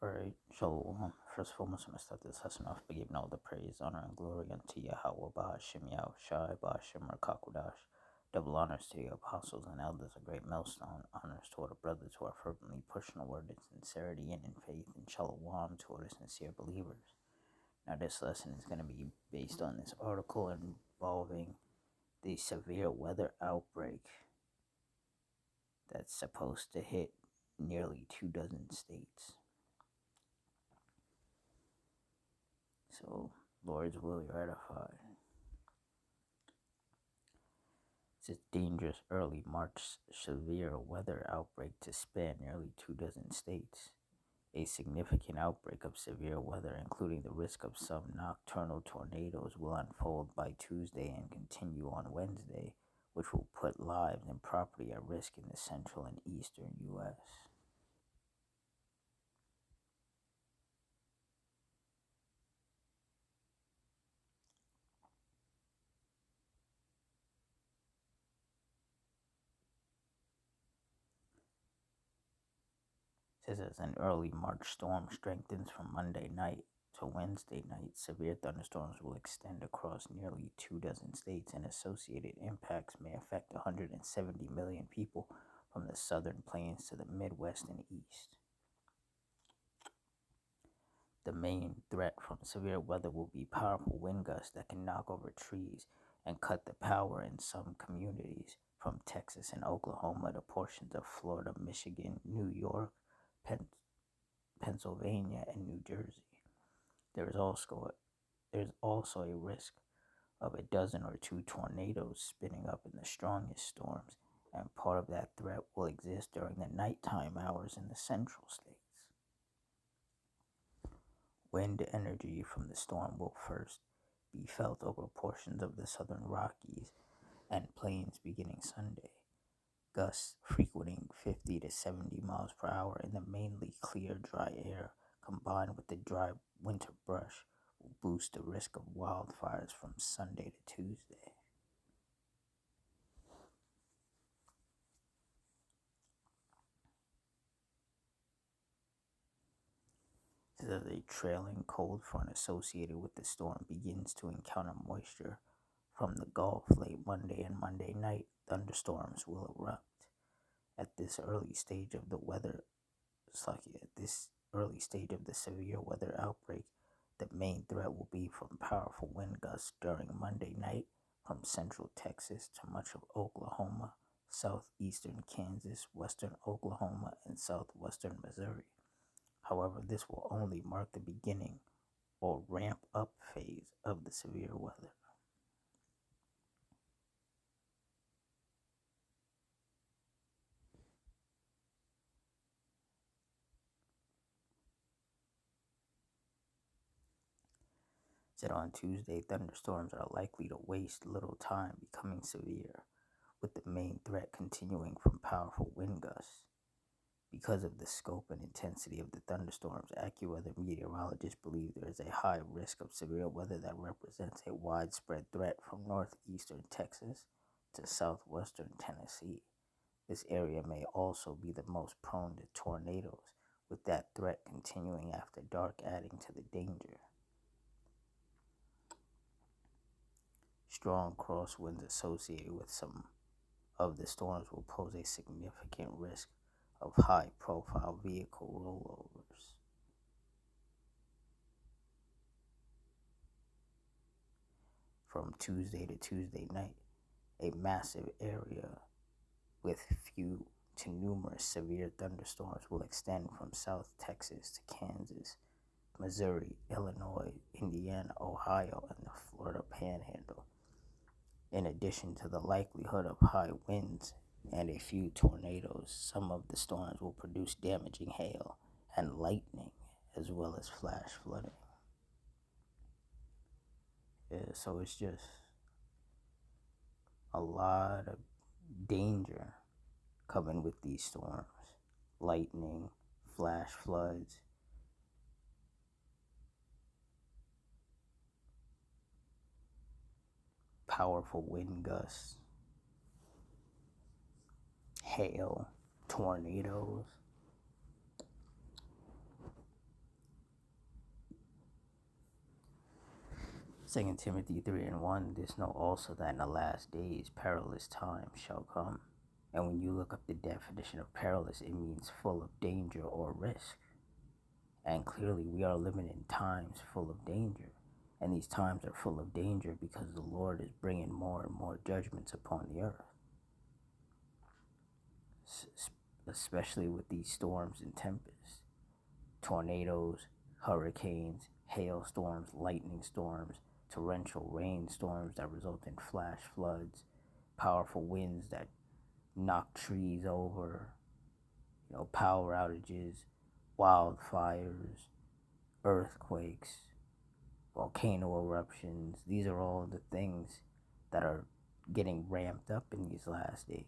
Alright, Shalom. First of all, I'm going to start this lesson off by giving all the praise, honor, and glory unto Yahweh, Bahashim, Yahushai, Bahashim, Rakakudash. Double honors to the apostles and elders, a great millstone. Honors to all the brothers who are fervently pushing the word in sincerity and in faith, and Shalom to all the sincere believers. Now, this lesson is going to be based on this article involving the severe weather outbreak that's supposed to hit nearly 24 states. So, Lord's will be ratified. It's a dangerous early March severe weather outbreak to span nearly 24 states. A significant outbreak of severe weather, including the risk of some nocturnal tornadoes, will unfold by Tuesday and continue on Wednesday, which will put lives and property at risk in the central and eastern U.S. It says as an early March storm strengthens from Monday night to Wednesday night, severe thunderstorms will extend across nearly 24 states, and associated impacts may affect 170 million people from the southern plains to the Midwest and East. The main threat from severe weather will be powerful wind gusts that can knock over trees and cut the power in some communities, from Texas and Oklahoma to portions of Florida, Michigan, New York, Pennsylvania, and New Jersey. There's also a risk of a dozen or two tornadoes spinning up in the strongest storms, and part of that threat will exist during the nighttime hours in the central states. Wind energy from the storm will first be felt over portions of the southern Rockies and plains beginning Sunday. Gusts frequenting 50 to 70 miles per hour in the mainly clear, dry air, combined with the dry winter brush, will boost the risk of wildfires from Sunday to Tuesday. As a trailing cold front associated with the storm begins to encounter moisture from the Gulf late Monday and Monday night, thunderstorms will erupt. At this early stage of the severe weather outbreak, the main threat will be from powerful wind gusts during Monday night from central Texas to much of Oklahoma, southeastern Kansas, western Oklahoma, and southwestern Missouri. However, this will only mark the beginning or ramp up phase of the severe weather. Said on Tuesday, thunderstorms are likely to waste little time becoming severe, with the main threat continuing from powerful wind gusts. Because of the scope and intensity of the thunderstorms, AccuWeather meteorologists believe there is a high risk of severe weather that represents a widespread threat from northeastern Texas to southwestern Tennessee. This area may also be the most prone to tornadoes, with that threat continuing after dark, adding to the danger. Strong crosswinds associated with some of the storms will pose a significant risk of high-profile vehicle rollovers. From Tuesday to Tuesday night, a massive area with few to numerous severe thunderstorms will extend from South Texas to Kansas, Missouri, Illinois, Indiana, Ohio, and the Florida Panhandle. In addition to the likelihood of high winds and a few tornadoes, some of the storms will produce damaging hail and lightning, as well as flash flooding. So it's just a lot of danger coming with these storms. Lightning, flash floods, powerful wind gusts, hail, tornadoes. 2 Timothy 3:1, this know also that in the last days perilous times shall come. And when you look up the definition of perilous, it means full of danger or risk. And clearly we are living in times full of danger. And these times are full of danger because the Lord is bringing more and more judgments upon the earth. Especially with these storms and tempests, tornadoes, hurricanes, hailstorms, lightning storms, torrential rainstorms that result in flash floods, powerful winds that knock trees over, power outages, wildfires, earthquakes, volcano eruptions. These are all the things that are getting ramped up in these last days.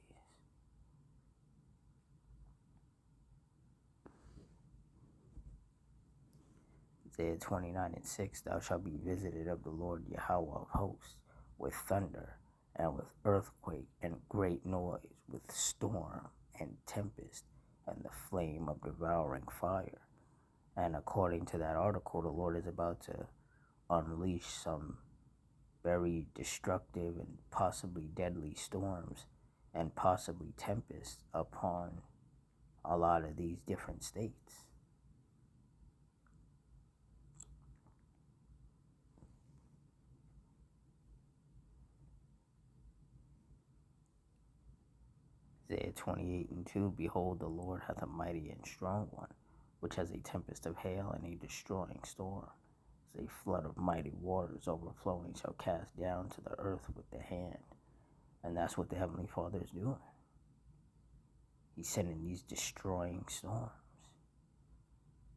Isaiah 29:6, thou shalt be visited of the Lord Yahweh of hosts, with thunder, and with earthquake, and great noise, with storm, and tempest, and the flame of devouring fire. And according to that article, the Lord is about to unleash some very destructive and possibly deadly storms and possibly tempests upon a lot of these different states. Isaiah 28:2, behold, the Lord hath a mighty and strong one, which has a tempest of hail and a destroying storm. As a flood of mighty waters overflowing shall cast down to the earth with the hand. And that's what the Heavenly Father is doing. He's sending these destroying storms.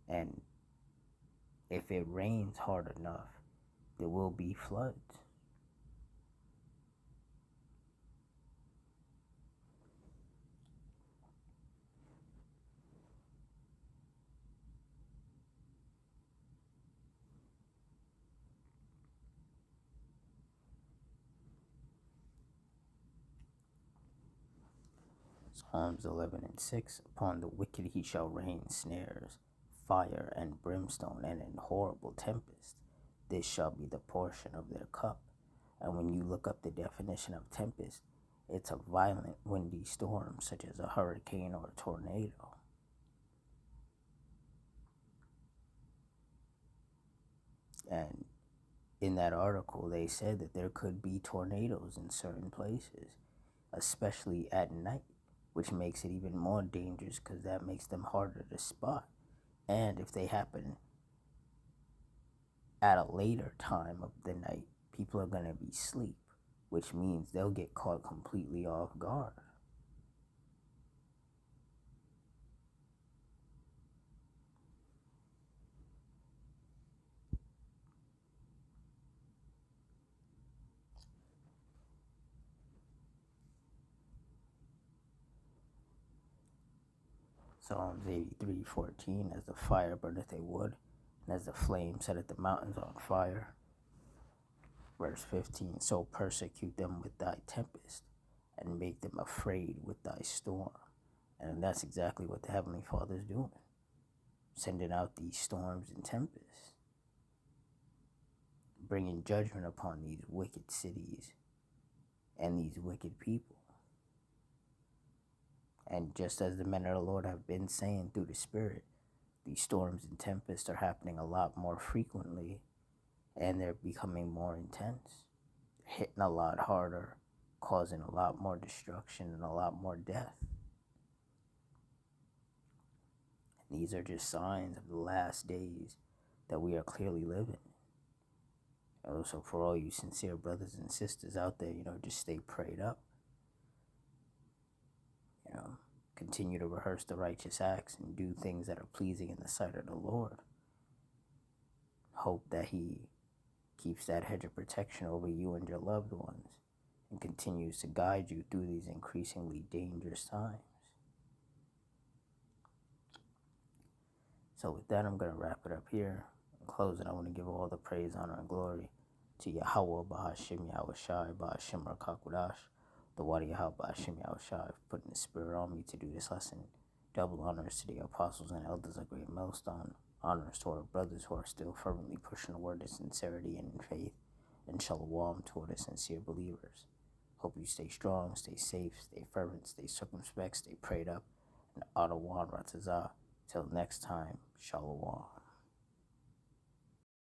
And if it rains hard enough, there will be floods. Psalms 11:6, upon the wicked he shall rain snares, fire and brimstone, and an horrible tempest. This shall be the portion of their cup. And when you look up the definition of tempest, it's a violent windy storm, such as a hurricane or a tornado. And in that article, they said that there could be tornadoes in certain places, especially at night, which makes it even more dangerous because that makes them harder to spot. And if they happen at a later time of the night, people are going to be asleep, which means they'll get caught completely off guard. Psalms 83:14, as the fire burneth a wood, and as the flame setteth the mountains on fire. Verse 15, so persecute them with thy tempest, and make them afraid with thy storm. And that's exactly what the Heavenly Father is doing, sending out these storms and tempests, bringing judgment upon these wicked cities and these wicked people. And just as the men of the Lord have been saying through the Spirit, these storms and tempests are happening a lot more frequently, and they're becoming more intense, hitting a lot harder, causing a lot more destruction and a lot more death. And these are just signs of the last days that we are clearly living. So for all you sincere brothers and sisters out there, just stay prayed up. Continue to rehearse the righteous acts and do things that are pleasing in the sight of the Lord. Hope that He keeps that hedge of protection over you and your loved ones and continues to guide you through these increasingly dangerous times. So with that, I'm going to wrap it up here. In closing, I want to give all the praise, honor, and glory to Yahweh, Bahashim, Yahweh Shai, Bahashim, Rakakwadash, the Wadi Yahweh, Bahashim, Yahweh Shai, for putting the Spirit on me to do this lesson. Double honors to the apostles and elders, a great milestone. Honors to our brothers who are still fervently pushing the word of sincerity and in faith. and shalom to the sincere believers. Hope you stay strong, stay safe, stay fervent, stay circumspect, stay prayed up, and Adawan Ratazah. Till next time, shalom.